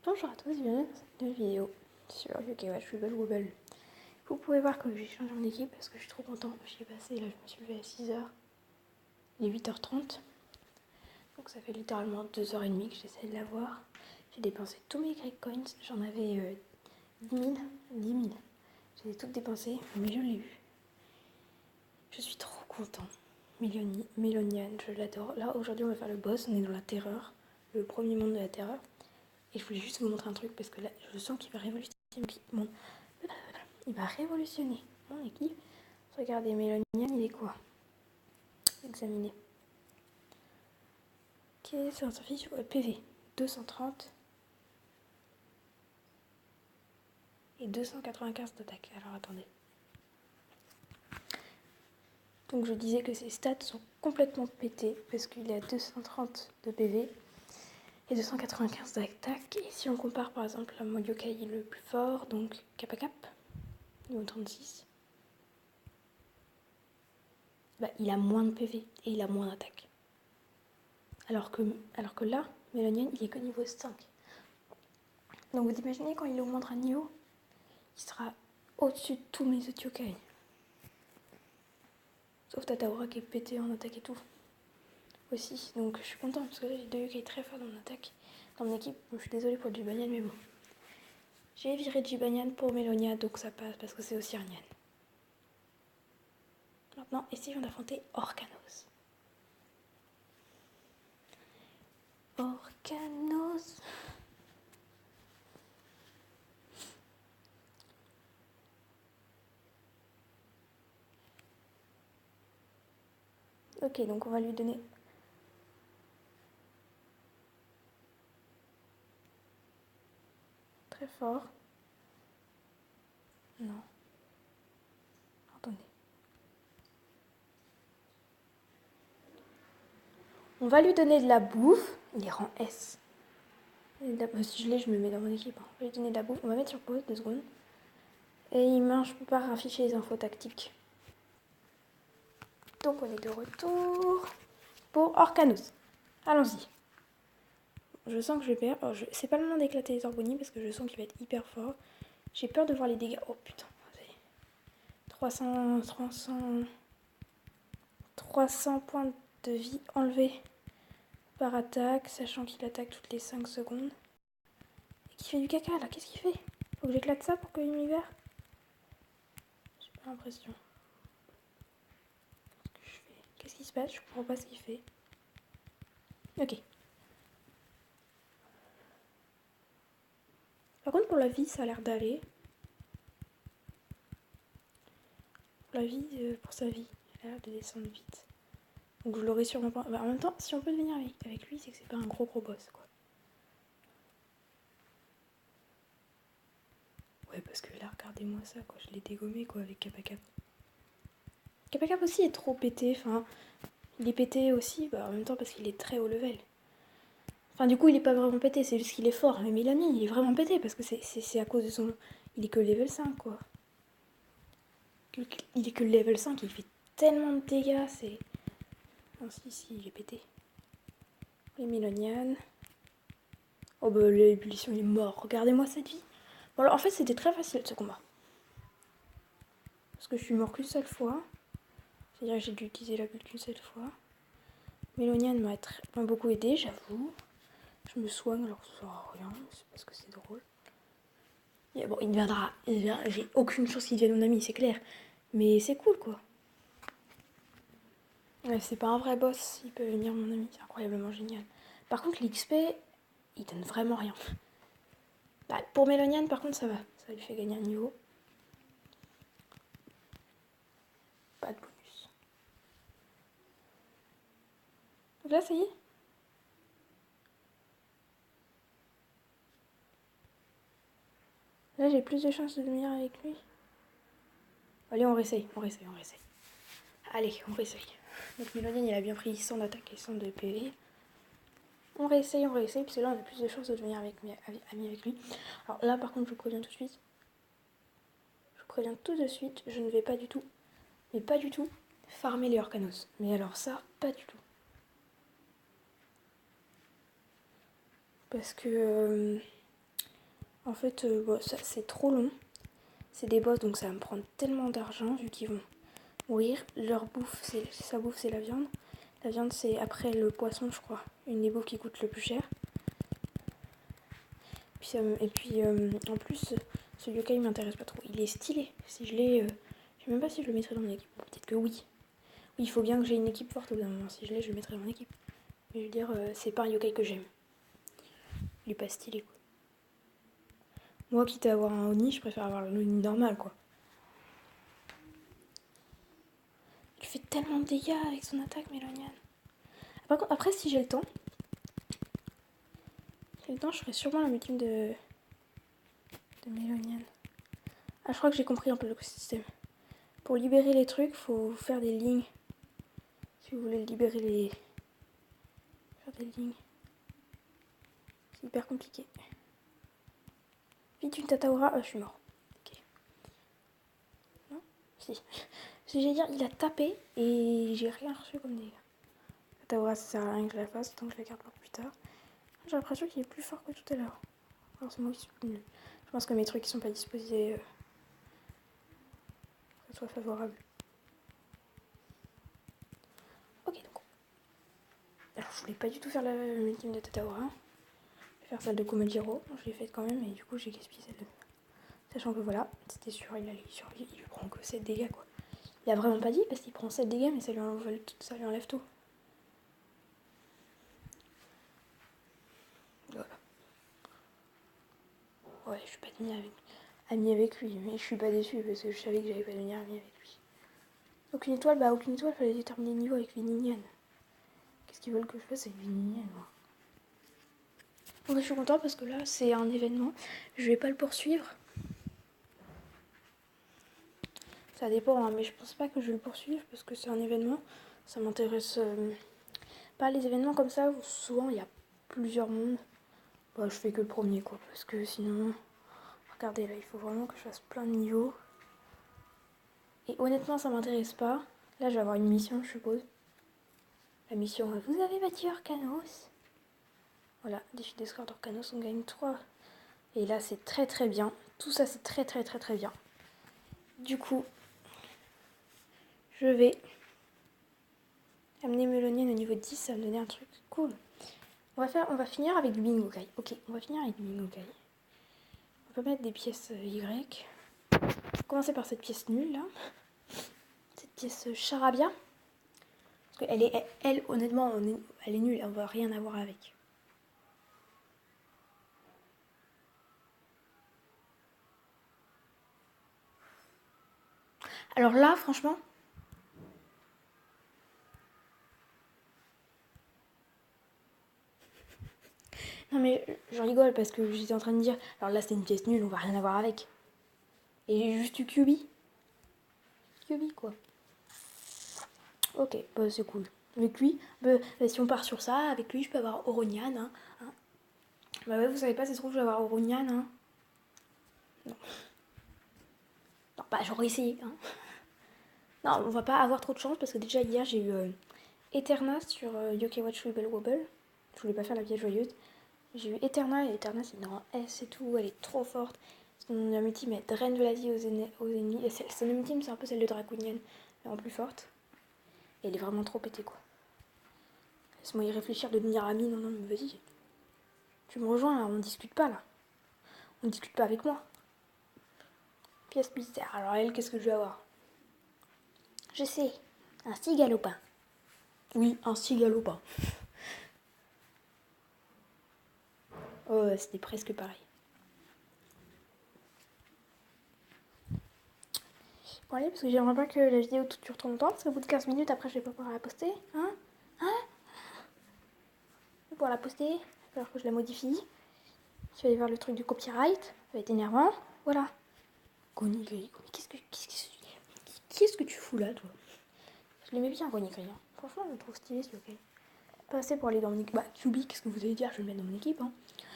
Bonjour à tous, bienvenue dans cette nouvelle vidéo sur UKWatch Wibble Wobble. Vous pouvez voir que j'ai changé mon équipe parce que je suis trop content. J'y ai passé, là je me suis levée à 6h, il est 8h30. Donc ça fait littéralement 2h30 que j'essaie de l'avoir. J'ai dépensé tous mes Greek Coins, j'en avais 10 000. Je les ai toutes dépensées, mais je l'ai eu. Je suis trop content. Méloniane, je l'adore. Là aujourd'hui on va faire le boss, on est dans la terreur, le premier monde de la terreur. Et je voulais juste vous montrer un truc parce que là, je sens qu'il va révolutionner Il va révolutionner mon équipe. Regardez, Mélonian, il est quoi? Examiner. Ok, c'est un survie sur PV. 230 et 295 d'attaque. Alors attendez. Donc je disais que ses stats sont complètement pétées parce qu'il est à 230 de PV et 295 d'attaque. Et si on compare par exemple à mon yokai le plus fort, donc Kappa Cap, niveau 36, bah, il a moins de PV et il a moins d'attaque. Alors que là, Mélonian, il est que niveau 5. Donc vous imaginez quand il augmentera de niveau, il sera au-dessus de tous mes autres yokai. Sauf Tataora qui est pété en attaque et tout. Aussi, donc je suis contente parce que là j'ai deux yokai très forts dans mon attaque. Dans mon équipe, je suis désolée pour Jibanyan, mais bon. J'ai viré Jibanyan pour Mélonia, donc ça passe parce que c'est aussi Arnian. Maintenant, essayons d'affronter Orcanos. Orcanos. Ok, donc on va lui donner... Très fort. Non. Attendez. On va lui donner de la bouffe. Il est rang S. Si je l'ai, je me mets dans mon équipe. On va lui donner de la bouffe. On va mettre sur pause 2 secondes. Et il marche par afficher les infos tactiques. Donc on est de retour pour Orcanos. Allons-y. Je sens que je vais perdre. C'est pas le moment d'éclater les Orgonies parce que je sens qu'il va être hyper fort. J'ai peur de voir les dégâts. Oh putain. 300 points de vie enlevés par attaque, sachant qu'il attaque toutes les 5 secondes. Et qu'il fait du caca là, qu'est-ce qu'il fait? Faut que j'éclate ça pour qu'il me libère? J'ai pas l'impression. Qu'est-ce qui se passe? Je comprends pas ce qu'il fait. Ok. Par contre, pour la vie, ça a l'air d'aller. Pour la vie, pour sa vie, il a l'air de descendre vite. Donc je l'aurai sûrement pas. Bah, en même temps, si on peut devenir avec lui, c'est que c'est pas un gros boss, quoi. Ouais, parce que là, regardez-moi ça, quoi. Je l'ai dégommé, quoi, avec Kappa Cap. Kappa Cap aussi est trop pété. Enfin, il est pété aussi, bah, en même temps, parce qu'il est très haut level. Enfin, du coup, il est pas vraiment pété, c'est juste qu'il est fort. Mais Mélanie, il est vraiment pété, parce que c'est à cause de son... Il est que level 5, quoi. Il est que level 5, il fait tellement de dégâts, c'est... Non, si, il est pété. Les Mélonian. Oh bah, l'ébullition, il est mort. Regardez-moi cette vie. Bon, alors, en fait, c'était très facile, ce combat. Parce que je suis mort qu'une seule fois. C'est-à-dire que j'ai dû utiliser la bulle qu'une seule fois. Mélonian m'a beaucoup aidé, j'avoue. Je me soigne alors que ça sert à rien, c'est parce que c'est drôle. Et bon, il viendra. J'ai aucune chance qu'il devienne mon ami, c'est clair. Mais c'est cool, quoi. Ouais, c'est pas un vrai boss, il peut venir mon ami, c'est incroyablement génial. Par contre, l'XP, il donne vraiment rien. Bah, pour Mélonian, par contre, ça va. Ça lui fait gagner un niveau. Pas de bonus. Donc là, ça y est. Là, j'ai plus de chances de devenir avec lui. Allez, on réessaye. Allez, on réessaye. Donc Mélonian, il a bien pris 100 d'attaque et 100 de PV. On réessaye, parce que là, on a plus de chances de devenir ami avec lui. Alors là, par contre, je vous préviens tout de suite. Je ne vais pas du tout, mais pas du tout, farmer les Orcanos. Mais alors ça, pas du tout. Parce que En fait, bon, ça, c'est trop long. C'est des boss, donc ça va me prendre tellement d'argent vu qu'ils vont mourir. Leur bouffe, sa bouffe, c'est la viande. La viande, c'est après le poisson, je crois. Une des bouffes qui coûte le plus cher. En plus, ce yokai il m'intéresse pas trop. Il est stylé. Si je l'ai, je sais même pas si je le mettrai dans mon équipe. Bon, peut-être que oui. Oui, il faut bien que j'ai une équipe forte au bout d'un moment. Si je l'ai, je le mettrai dans mon équipe. Mais je veux dire, c'est pas un yokai que j'aime. Il est pas stylé, quoi. Moi, quitte à avoir un Oni, je préfère avoir le Oni normal, quoi. Il fait tellement de dégâts avec son attaque, Mélonian. Par contre, après, si j'ai le temps, je ferai sûrement la multime de Mélonian. Ah, je crois que j'ai compris un peu le système. Pour libérer les trucs, faut faire des lignes. Si vous voulez libérer les... Faire des lignes. C'est hyper compliqué. Vite une Tataora, je suis mort. Ok. Non? Si. Si j'ai dire, il a tapé et j'ai rien reçu comme dégâts. Tataora, ça sert à rien que je la fasse, donc je la garde pour plus tard. J'ai l'impression qu'il est plus fort que tout à l'heure. Alors c'est moi qui suis plus nul. Je pense que mes trucs qui sont pas disposés que ce soit favorable. Ok, donc. Alors je voulais pas du tout faire la ultime de Tataora. Je vais faire celle de Komajiro. Je l'ai faite quand même et du coup j'ai gaspillé celle de. Sachant que voilà, c'était sûr, il allait survivre, il prend que 7 dégâts quoi. Il a vraiment pas dit parce qu'il prend 7 dégâts mais ça lui enlève tout. Voilà. Ouais, je suis pas amie avec lui, mais je suis pas déçue parce que je savais que j'allais pas devenir amie avec lui. Aucune étoile, fallait déterminer le niveau avec Vininian. Qu'est-ce qu'ils veulent que je fasse avec Vininian, moi? Bon, je suis contente parce que là, c'est un événement. Je vais pas le poursuivre. Ça dépend, hein, mais je pense pas que je vais le poursuivre parce que c'est un événement. Ça m'intéresse pas les événements comme ça où souvent il y a plusieurs mondes. Bah, je fais que le premier quoi, parce que sinon, regardez là, il faut vraiment que je fasse plein de niveaux. Et honnêtement, ça m'intéresse pas. Là, je vais avoir une mission, je suppose. La mission, vous avez battu Orcanos. Voilà, défi d'escorte Orcanos, on gagne 3. Et là, c'est très très bien. Tout ça, c'est très très très très bien. Du coup, je vais amener Mélonienne au niveau 10, ça va me donner un truc cool. On va finir avec du Bingokai. Ok, on va finir avec du Bingokai. On peut mettre des pièces Y. On va commencer par cette pièce nulle là. Cette pièce charabia. Parce qu'elle, honnêtement, elle est nulle. On va rien avoir avec. Alors là, franchement. Non mais j'en rigole parce que j'étais en train de dire. Alors là, c'est une pièce nulle, on va rien avoir avec. Et j'ai juste eu Kyubi. Kyubi quoi. Ok, bah c'est cool. Avec lui, si on part sur ça, avec lui je peux avoir Oronian. Hein. Bah ouais, vous savez pas, ça se trouve je vais avoir Oronian. Hein. Non. Non, bah j'aurais essayé. Hein. Non, on va pas avoir trop de chance parce que déjà hier j'ai eu Eterna sur Yokai Watch Rebel Wobble. Je voulais pas faire la pièce joyeuse. J'ai eu Eterna et Eterna c'est une rang S et tout, elle est trop forte. Son ultime elle draine de la vie aux ennemis. Son ultime c'est un peu celle de Draconian, mais en plus forte. Et elle est vraiment trop pétée quoi. Laisse-moi y réfléchir de devenir amie, non, mais vas-y. Tu me rejoins là, on discute pas là. On discute pas avec moi. Pièce mystère, alors elle, qu'est-ce que je vais avoir? Je sais, un cigalopin. Oui, un cigalopin. Oh, c'était presque pareil. Bon allez, parce que j'aimerais pas que la vidéo dure trop longtemps, parce qu'au bout de 15 minutes, après je vais pas pouvoir la poster. Hein? Je vais pouvoir la poster, il va falloir que je la modifie. Je vais aller voir le truc du copyright, ça va être énervant. Voilà. Gonigri, qu'est-ce que tu fous là, toi? Je l'aimais bien, Gonigri. Hein. Franchement, je le trouve stylé, ce yokai. Pas assez pour aller dans mon équipe. Bah, Kyubi, qu'est-ce que vous allez dire? Je vais le mettre dans mon équipe. Hein.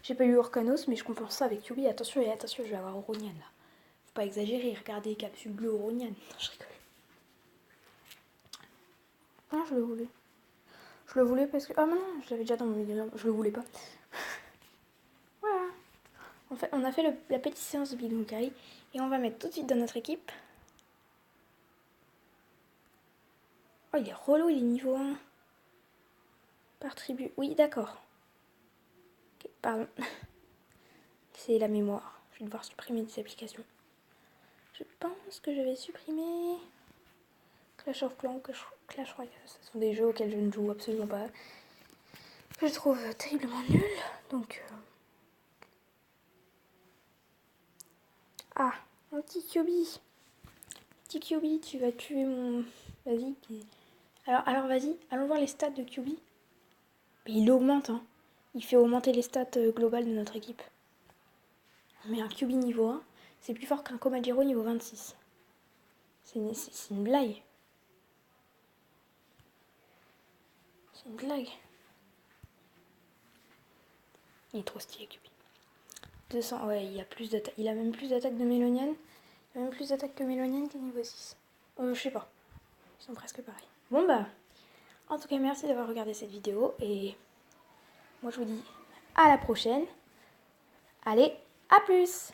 J'ai pas eu Orcanos, mais je compense ça avec Kyubi. Attention, je vais avoir Oronian là. Faut pas exagérer, regardez, capsule bleue Oronian. Je rigole. Ah, je le voulais. Je le voulais parce que. Ah, non, je l'avais déjà dans mon milieu. Je le voulais pas. Voilà. fait, on a fait la petite séance de Big Bang Theory et on va mettre tout de suite dans notre équipe. Oh, il est relou, il est niveau 1. Par tribu. Oui, d'accord. Ok, pardon. C'est la mémoire. Je vais devoir supprimer des applications. Je pense que je vais supprimer Clash of Clans, Clash Royale. Ce sont des jeux auxquels je ne joue absolument pas. Que je trouve terriblement nuls. Donc... Ah, un petit Kyubi. Petit Kyubi, tu vas tuer mon... Vas-y. Alors vas-y, allons voir les stats de Kyubi. Mais il augmente, hein. Il fait augmenter les stats globales de notre équipe. Mais un Kyubi niveau 1, c'est plus fort qu'un Komajiro niveau 26. C'est une blague. C'est une blague. Il est trop stylé, Kyubi. 200, ouais, il a même plus d'attaque de Mélonienne. Il a même plus d'attaque que Mélonienne qui est niveau 6. Je sais pas. Ils sont presque pareils. Bon bah, en tout cas, merci d'avoir regardé cette vidéo. Et moi, je vous dis à la prochaine. Allez, à plus!